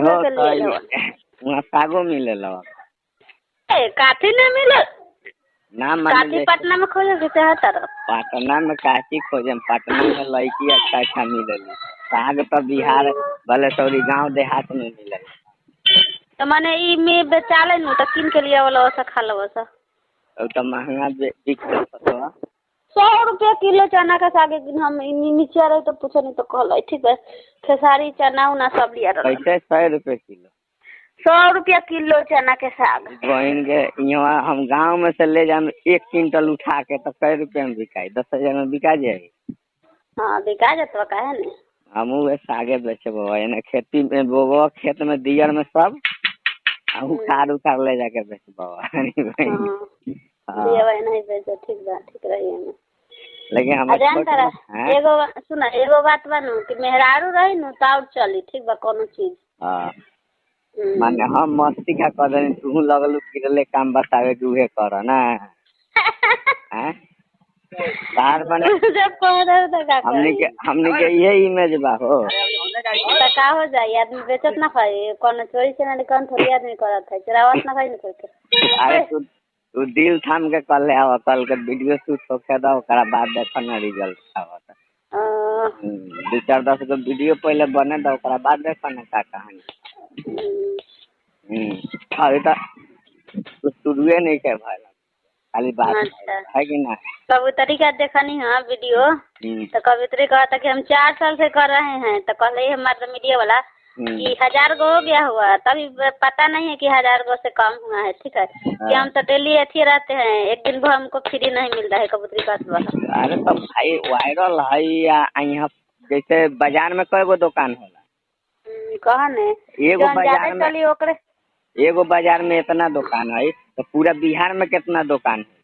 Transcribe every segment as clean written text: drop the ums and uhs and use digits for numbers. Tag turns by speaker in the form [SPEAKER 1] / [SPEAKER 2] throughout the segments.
[SPEAKER 1] हो वहाँ सागो मिले लो
[SPEAKER 2] काफी ना मिले
[SPEAKER 1] ना
[SPEAKER 2] काफी पटना में खोजे के चाहता
[SPEAKER 1] पटना में काफी खोजे पटना में लड़की अच्छा अच्छा मिले साग तो बिहार भले सौरी गांव देहात में मिले
[SPEAKER 2] तो माने ई में बेचाले नु तो किन के लिए वाला वैसा खा लो वैसा
[SPEAKER 1] तो महंगा बिकते तो
[SPEAKER 2] 100 रुपया किलो चना का साग हम नीचे रहे तो पूछे नहीं तो कहल ठीक है खेसारी चना उना सब लिया
[SPEAKER 1] कैसे 100 रुपये किलो
[SPEAKER 2] 100 रुपया किलो चना के साग
[SPEAKER 1] बहन के यहाँ हम गांव में से ले जाए 1 क्विंटल उठा के तो 100 रुपये में बिकाई 10,000 में बिका जाएगी।
[SPEAKER 2] हाँ बिका जाता का है ना
[SPEAKER 1] हम सागे बेचब खेती में बोबो खेत में दियर में सब उखाड़ ले जाके बेचब
[SPEAKER 2] ठीक रही
[SPEAKER 1] लेकिन हम
[SPEAKER 2] एगो सुना एगो बात बनू कि मेहरारू रही नु तो चली ठीक बा कोनो चीज
[SPEAKER 1] माने हम मस्ती का कर देनी तू लगलू किरले काम बतावे कि उहे कर ना हैं तार बने हमने के ये इमेज बा हो
[SPEAKER 2] तो का हो जाए आदमी बेचत ना खाई कोनो चोरी से ना कौन थोड़ी आदमी करत है चरावत ना खाई ना करके
[SPEAKER 1] अरे तू दिल थाम के कर ले आवा कल के वीडियो शूट होके दा ओकरा बाद देखो ना रिजल्ट आवत 2-4-10 गो वीडियो पहले बने दा ओकरा बाद देखो ना का कहानी अरे तो शुरुए नहीं के भाई खाली बात है कि ना
[SPEAKER 2] कबूतरी का देखनी है वीडियो तो कबूतरी कहता कि हम 4 साल से कर रहे हैं तो कहले हमारा मीडिया वाला कि 1000 गो हो गया हुआ तभी पता नहीं है कि 1000 गो से कम हुआ है ठीक है कि हम तो डेली अच्छी रहते हैं एक दिन भर हमको फ्री नहीं मिल रहा है कबूतरी का सुबह।
[SPEAKER 1] अरे तो भाई वायरल है या यहाँ जैसे बाजार में कई गो दुकान होला
[SPEAKER 2] कहा ने
[SPEAKER 1] एगो बाजार में इतना दुकान है तो पूरा बिहार में कितना दुकान है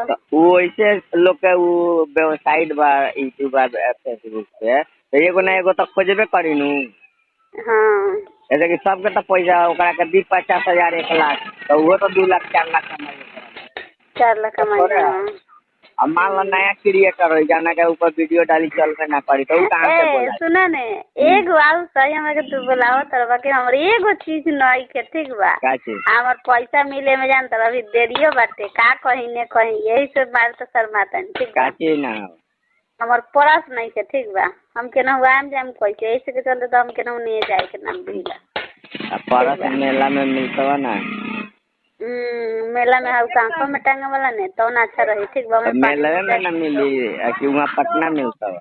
[SPEAKER 1] तो वो ऐसे लोग के वो वेबसाइट बा यूट्यूब फेसबुक पे तो एगो ना एगो तो खोजबे करी नु जैसे कि सबके तो पैसा ओकरा के 50,000 1 लाख तो वो तो 2 लाख 4 लाख कमाई अब मान लो नया क्रिएटर हो जाना के ऊपर वीडियो डाली चलबे ना करी तो कहां से बोला
[SPEAKER 2] सुना ने एगो आउ सही हमके तू बुलाओ तरवा के हमर एगो चीज नई के ठीक बा हमर पैसा मिले में जान तर अभी देरियो बाटे का कहीं ने कहीं यही से मार तो शर्मातन ठीक बा
[SPEAKER 1] काची ना
[SPEAKER 2] हमर परस नहीं के ठीक बा हम के ना हुआ हम जाम कोई के ऐसे के चलते तो हम के ना नहीं जाए के नाम दिला
[SPEAKER 1] परस मेला में मिलतवा ना
[SPEAKER 2] मेला में हम कांको में टांगे वाला ने तो ना अच्छा रही ठीक बा
[SPEAKER 1] मेला में ना मिली कि वहां पटना मिलता है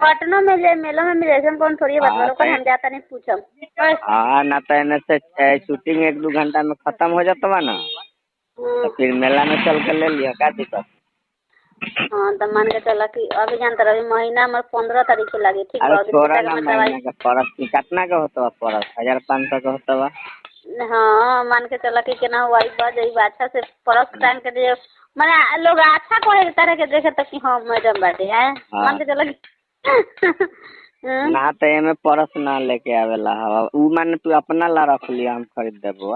[SPEAKER 2] पटना में जे मेला में मिले जन कौन थोड़ी बात करो हम जाता नहीं पूछम
[SPEAKER 1] हां ना तो एने से शूटिंग 1-2 घंटा में खत्म हो जाता ना तो फिर मेला में चल के ले लिया का दिक्कत
[SPEAKER 2] हां तो मान के चला कि अभी जानता रही महीना में 15 तारीख के लगे ठीक
[SPEAKER 1] बा थोड़ा ना महीना का परस कितना का होता है परस 1500 का होता है
[SPEAKER 2] हाँ मान के चला कि केना हुआ अच्छा से परस टाइम के दे माने लोग अच्छा कोई तरह के देखे तक कि हाँ मैडम बाटे है मान के चला
[SPEAKER 1] ना तो एमे परस ना लेके आवेला उ माने तू अपना ला रख लिया हम खरीद देबो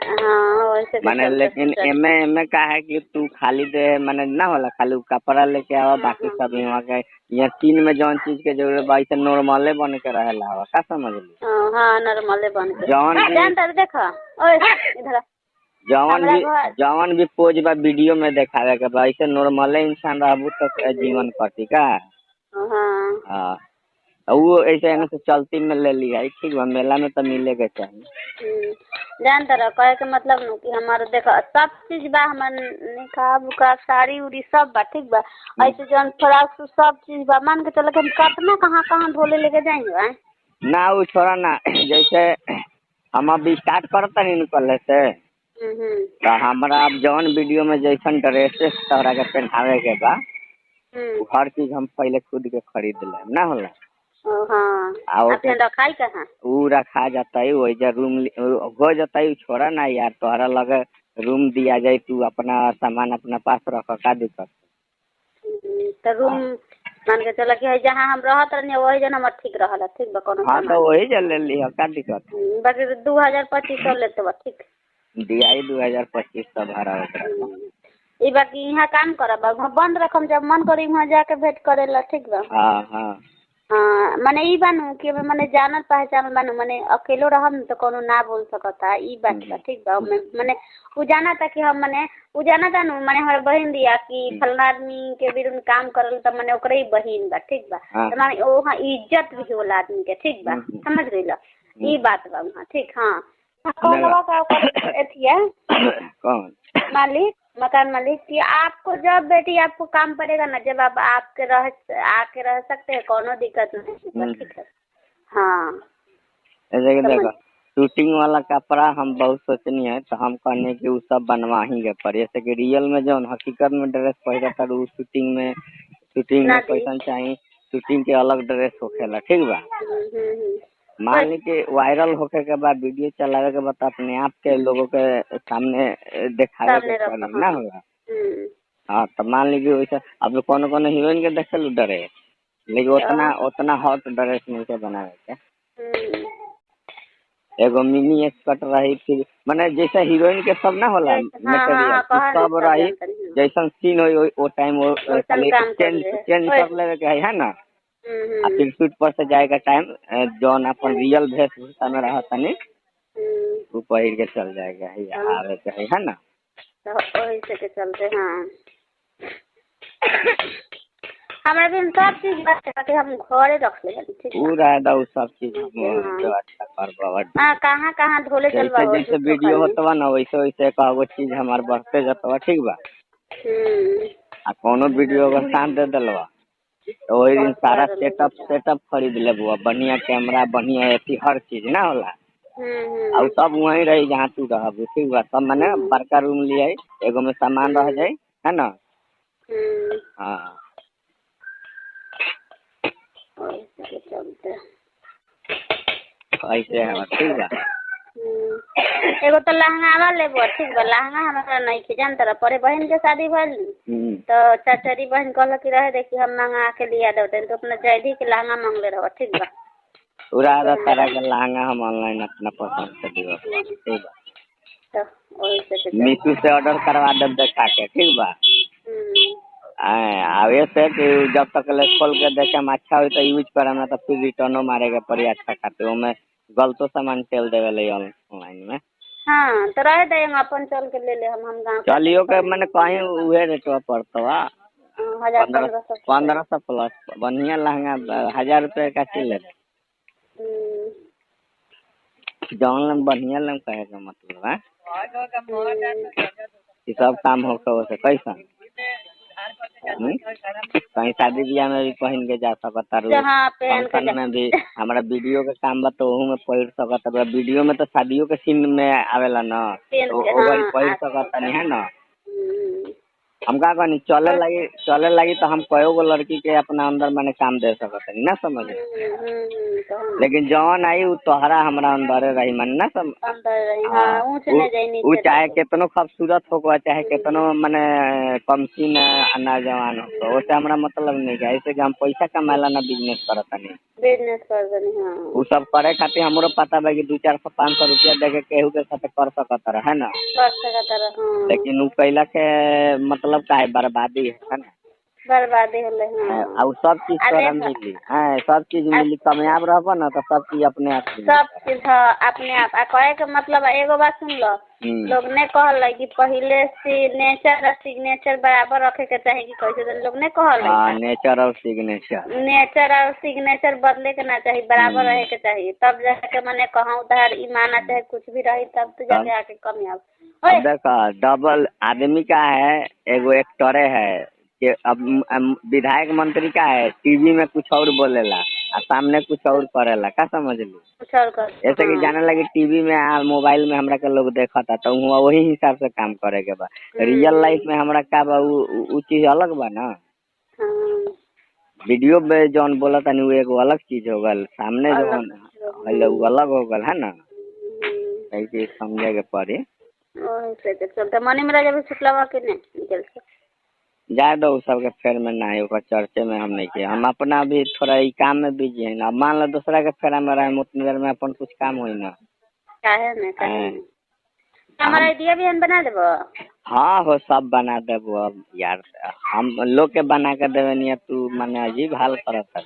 [SPEAKER 2] हां वैसे
[SPEAKER 1] माने लेकिन एमे का है कि तू खाली दे माने ना होला खाली कपड़ा लेके आवा बाकी सब यहाँ के यहाँ 3 में जौन चीज के जरूरत बा इसे नॉर्मले बन के रहेला हवा का समझ ली
[SPEAKER 2] हां नॉर्मले बन के
[SPEAKER 1] जौन
[SPEAKER 2] जानता देखा ओए इधर
[SPEAKER 1] जौन भी पोज बा वीडियो में दिखावे के बा इसे नॉर्मले इंसान रहबू तो जीवन कटी का हां वो ऐसे एने से चलती में ले लिया ठीक बा मेला में तो मिलेगा चाहिए
[SPEAKER 2] जानता रह कहे के मतलब नु कि हमारे देखो सब चीज बा हमर निकाब का साड़ी उड़ी सब बा ठीक बा ऐसे जन फ्रॉक सब चीज बा मान के चल के हम कतना कहां ढोले लेके जाएंगे
[SPEAKER 1] ना वो छोड़ा ना जैसे हम अभी स्टार्ट करता नहीं निकले से तो हमरा अब जौन वीडियो में जैसन ड्रेस तोरा के पहनावे के बा हर चीज हम पहले खुद के खरीद ले ना होला
[SPEAKER 2] रखाई कहाँ
[SPEAKER 1] वो रखा जाता है वही रूम हो जाता है छोड़ा ना यार तोहरा लगे रूम दिया जाए तू अपना सामान अपना पास रख का दिक्कत
[SPEAKER 2] तो रूम मान के चला कि जहाँ हम रहत रहनी वही जन हमर ठीक रहला ठीक बा कोनो
[SPEAKER 1] हां तो वही जन ले ली का दिक्कत
[SPEAKER 2] बाकी 2250 लेते बा ठीक
[SPEAKER 1] दिया 2250 भाड़ा
[SPEAKER 2] ई बाकी यहाँ काम करब बंद रखम जब मन करी वहाँ जाके भेंट करेला ठीक बा
[SPEAKER 1] हां हां
[SPEAKER 2] हाँ माने ई बानू कि माने जानल पहचानल बानू माने अकेलो रहम तो कोनो ना बोल सकता ई बात बा ठीक बा माने उ जाना था कि हम माने उ जाना था नु माने हमार बहन दिया कि फलना आदमी के विरुद्ध काम करल त माने ओकरे ही बहन बा ठीक बा त माने ओ हां इज्जत भी होला आदमी के ठीक बा समझ गइला ई बात बा हां ठीक हां कौनवा का एथिया
[SPEAKER 1] कौन
[SPEAKER 2] मालिक मकान मालिक कि आपको जब बेटी आपको काम पड़ेगा ना जब आप आके रह सकते हैं कोनो दिक्कत नहीं ठीक है हाँ
[SPEAKER 1] ऐसे देखो शूटिंग वाला कपड़ा हम बहुत सोचनी है तो हम कहने की उ सब बनवा ही के पर जैसे कि रियल में जो हकीकत में ड्रेस पहनता था उ शूटिंग में पैसा चाहिए शूटिंग के अलग ड्रेस होखेला ठीक बा मान ली कि वायरल होके के बाद वीडियो चलावे के बाद अपने आप के लोगों के सामने दिखावे के पड़ी ना होला हाँ तो मान लीजिए वैसे अब कौन हीरोइन के देखे लो डरे लेकिन उतना हॉट ड्रेस नहीं के बनावे के एगो मिनी स्कर्ट रही फिर माने जैसे हीरोइन के सब ना होला मटेरियल सब रही जैसा सीन हो वो टाइम वो चेंज कर लेवे के है ना आ फिर शूट पर से जाएगा टाइम जौन अपन रियल वेशभूषा में रहा तनी वो पहिर के चल जाएगा आवे के है ना
[SPEAKER 2] वही से के चलते हाँ हमरा भी सब चीज बात हम घरे रख ले ठीक
[SPEAKER 1] पूरा दो सब चीज जो अच्छा करबा
[SPEAKER 2] हां कहां धोले चलबा
[SPEAKER 1] जैसे वीडियो होतवा ना वैसे वैसे कहगो चीज हमार बढ़ते जतवा ठीक बा आ कोनो वीडियो का शान दे दलवा तो वही दिन सारा सेटअप खरीद लेबो बढ़िया कैमरा बढ़िया एथी हर चीज ना होला और सब वहीं रही जहाँ तू रहबू ठीक बा सब माने बड़का रूम लिए एगो में सामान रह जाए है ना हाँ ऐसे है ठीक बा
[SPEAKER 2] एगो तो लहंगावा लेबो ठीक बा लहंगा हमरा नहीं के जान तरह परे बहन के शादी भइल तो चचरी बहन कहल कि रहे देखी हम मंगा के लिया देते तो अपना जैदी के लहंगा मांगले रहो ठीक बा
[SPEAKER 1] पूरा तरह के लहंगा हम ऑनलाइन अपना पसंद से दियो ठीक बा तो ओही से मीशो से ऑर्डर करवा दे देखा के ठीक बा आवे से कि जब तक ले खोल के देखे हम अच्छा हो तो यूज करे ना तो फिर रिटर्नो मारे के पड़ी अच्छा खाते वो में गलतो सामान चल देवे ले ऑनलाइन में
[SPEAKER 2] हाँ तो रह दे हम अपन चल के ले ले हम गांव
[SPEAKER 1] चलियो के मैंने कहीं उहे रेटवा पड़तवा 1500 प्लस बढ़िया लहंगा 1000 रुपए का चले जौन बढ़िया लम कहे का मतलब है ये सब काम हो से कैसा कहीं शादी ब्याह में भी पहन के जा सकता फंक्शन में भी हमारा वीडियो के काम बा तो में पहन सकता वीडियो में तो शादियों के सीन में आवेला ना पहन सकता नहीं है ना हम का कहनी चले लगी तो हम कयो गो लड़की के अपना अंदर माने काम दे सकते नहीं ना समझ लेकिन जौन आई वो तोहरा हमरा अंदर रही मन ना वो चाहे कितनो खूबसूरत हो चाहे कितनो माने कमसीन ना जवान हो उससे हमरा मतलब नहीं है ऐसे कि हम पैसा कमाला ना बिजनेस करता नहीं वो सब करे खातिर हमरो पता बा कि 200-400-500 रुपया दे के केहू के साथ कर सकता है ना लेकिन वो कैला के मतलब का है बर्बादी है ना
[SPEAKER 2] बर्बादी होले
[SPEAKER 1] और सब चीज तोरा मिली हां सब चीज मिली कामयाब रहबो ना तो सब चीज अपने आप
[SPEAKER 2] सब चीज अपने आप कहे के मतलब एगो बात सुन लो लोग ने कहल कि पहले से नेचर और सिग्नेचर बराबर रखे के चाहिए कि कैसे लोग ने कहल
[SPEAKER 1] हां नेचर और
[SPEAKER 2] सिग्नेचर बदले के ना चाहिए बराबर रहे के चाहिए तब जाके माने कहूं उधर ईमान चाहे कुछ भी रही तब तो जाके आके कामयाब
[SPEAKER 1] देखा डबल आदमी का है एगो एक्टर है कि अब विधायक मंत्री का है टीवी में कुछ और बोलेला और सामने कुछ और करेला का समझ ली ऐसे कि जाने लगे टीवी में मोबाइल में हमरा के लोग देखा था तो वही हिसाब से काम करे के बा रियल लाइफ में हमरा का बा उ चीज अलग बा ना वीडियो में जौन बोला था वो एगो अलग चीज हो गल सामने जो वो अलग हो गल है ना ऐसे समझे के पड़ी
[SPEAKER 2] मनी में राजा भी छुटलावा के नहीं निकल से
[SPEAKER 1] जाए दो सबके फेर में ना है चर्चे में हम नहीं किए हम अपना भी थोड़ा ई काम में बिजी है ना मान लो दूसरा के फेरा में रहे उतनी देर में अपन कुछ काम हुई ना
[SPEAKER 2] हमारा आइडिया भी हम बना देबो
[SPEAKER 1] हाँ हो सब बना देबो अब यार हम लोग के बना के देवे नहीं तू माने अजीब हाल करत है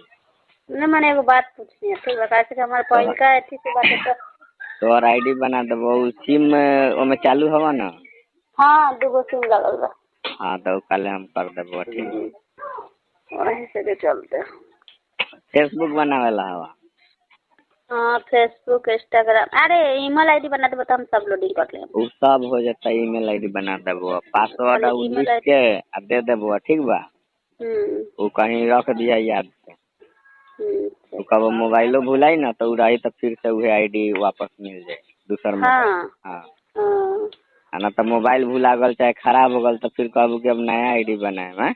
[SPEAKER 2] नहीं मैंने एगो बात पूछनी है ठीक बता कि हमारे पहल का है ठीक बात है
[SPEAKER 1] तो और आईडी बना देबो सिम ओमे चालू हवा ना।
[SPEAKER 2] हाँ 2 सिम लगल बा।
[SPEAKER 1] हाँ तो कल हम कर देबो ठीक।
[SPEAKER 2] वहीं से के चलते
[SPEAKER 1] फेसबुक बनावेला हवा।
[SPEAKER 2] हाँ फेसबुक इंस्टाग्राम अरे ईमेल आईडी बना देबो तो हम सब लोडिंग कर लेंगे।
[SPEAKER 1] वो सब हो जाता ईमेल आईडी बना देबो पासवर्ड
[SPEAKER 2] खाली
[SPEAKER 1] लिख
[SPEAKER 2] ईमेल
[SPEAKER 1] के आ दे देबो ठीक बा। वो कहीं रख दिया याद से। तो कब मोबाइलो भुलाई ना तो रही तो फिर से वही आईडी वापस मिल जाए दूसर मोबाइल। हाँ ना तो मोबाइल भुला गल चाहे खराब हो गल तो फिर कहबो कि अब नया आईडी बनाए मैं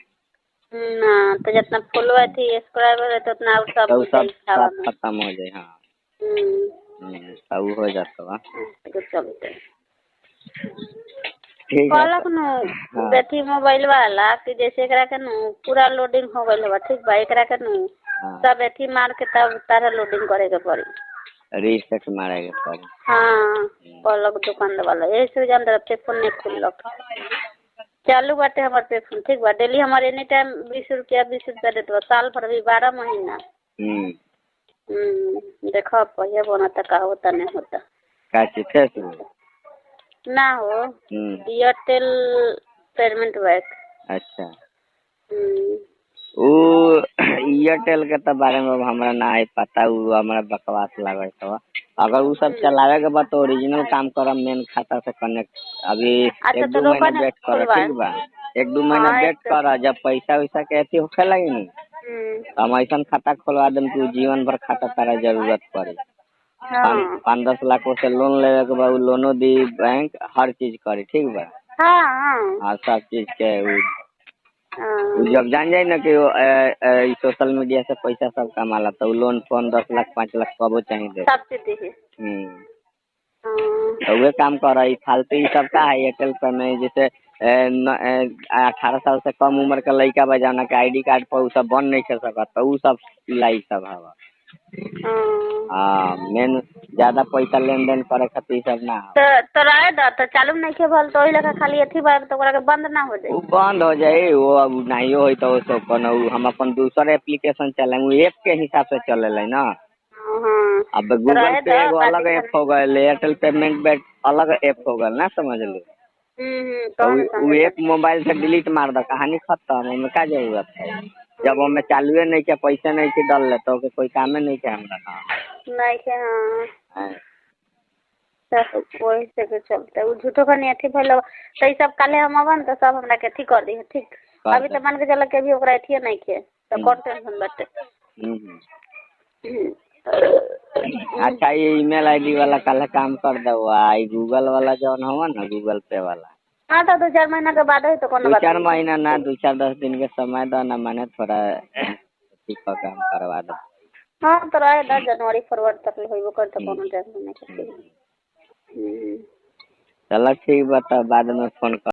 [SPEAKER 2] ना तो जितना फॉलोअर थी सब्सक्राइबर है तो उतना और सब
[SPEAKER 1] तो सब खत्म हो जाए। हाँ सब हो जाता
[SPEAKER 2] चलते
[SPEAKER 1] ठीक
[SPEAKER 2] कहलक न बेटी मोबाइल वाला कि जैसे एकरा के न पूरा लोडिंग हो गइल बा ठीक बा एकरा के न सब एथी मार के तब तारा लोडिंग करे के पड़ी
[SPEAKER 1] रीसेट मारे के पड़ी।
[SPEAKER 2] हाँ कहलक दुकान वाला यही से जान पे फोन नहीं खुलक चालू बाटे हमारे पे फोन ठीक बा डेली हमारे एनी टाइम 20 रुपया देते साल भर भी 12 महीना। देखो पहिए बनता का होता नहीं होता
[SPEAKER 1] का चीज
[SPEAKER 2] ना हो एयरटेल पेमेंट बैंक।
[SPEAKER 1] अच्छा वो एयरटेल के तो बारे में हमरा ना है पता वो हमरा बकवास लगे तो अगर वो सब चलावे के बाद तो ओरिजिनल काम करम मेन खाता से कनेक्ट अभी
[SPEAKER 2] अच्छा,
[SPEAKER 1] 1-2 महीना वेट कर ठीक बा 1-2 महीना वेट कर जब पैसा वैसा के अथी होखे लगी नी हम ऐसा खाता खोलवा देम कि जीवन भर खाता तारा जरूरत पड़ी। 5-10 लाख से लोन लेवे के बाद लोनो दी बैंक हर चीज करी ठीक बा। हाँ सब चीज के जब जान जाए ना कि सोशल मीडिया से पैसा सब कमाला तो लोन फोन 10 लाख 5 लाख कबो चाहिए दे तो वे काम कर रही फालतू ही सब का है एयरटेल पे में जैसे 18 साल से कम उम्र का लड़का बजाना के आईडी कार्ड पर सब बन नहीं कर सकता तो वो सब लाई सब हवा। हाँ मेन ज्यादा पैसा लेन देन करे खातिर सब ना
[SPEAKER 2] तो रहे दा तो चालू नहीं के भल तो ओही लगा खाली अथी बार तो ओकरा के बंद ना हो जाए।
[SPEAKER 1] वो बंद हो जाए वो अब नहीं होई तो सो कोनो हम अपन दूसर एप्लीकेशन चलाएं वो ऐप के हिसाब से चलेला ना। अब गूगल पे एगो अलग ऐप हो गए एयरटेल पेमेंट बैंक अलग ऐप हो गए ना समझ लो। तो वो ऐप मोबाइल से डिलीट मार दो कहानी खत्म हमें क्या जरूरत है जब हमें चालू नहीं किया पैसा नहीं के डल ले तो कोई काम नहीं किया हमरा
[SPEAKER 2] नहीं के। हाँ वही से के चलते वो झूठो का नहीं अथी भइल तो ई सब काले हम अवन तो सब हमरा के अथी कर दी ठीक अभी तो मान के चल के अभी ओकरा अथी नहीं के तो कौन टेंशन बाटे।
[SPEAKER 1] अच्छा ये ईमेल आईडी वाला कल काम कर दो आई गूगल वाला जौन हवा ना गूगल पे वाला।
[SPEAKER 2] हाँ तो 2-4 महीना के बाद है तो कौन बात
[SPEAKER 1] 2-4 महीना ना 2-4-10 दिन के समय दो ना मैंने थोड़ा ठीक का काम करवा दो।
[SPEAKER 2] हाँ तो रहे 10 जनवरी फरवरी तक होइबो कर तो कोनो टेंशन नहीं।
[SPEAKER 1] चलो ठीक बता बाद में फोन कर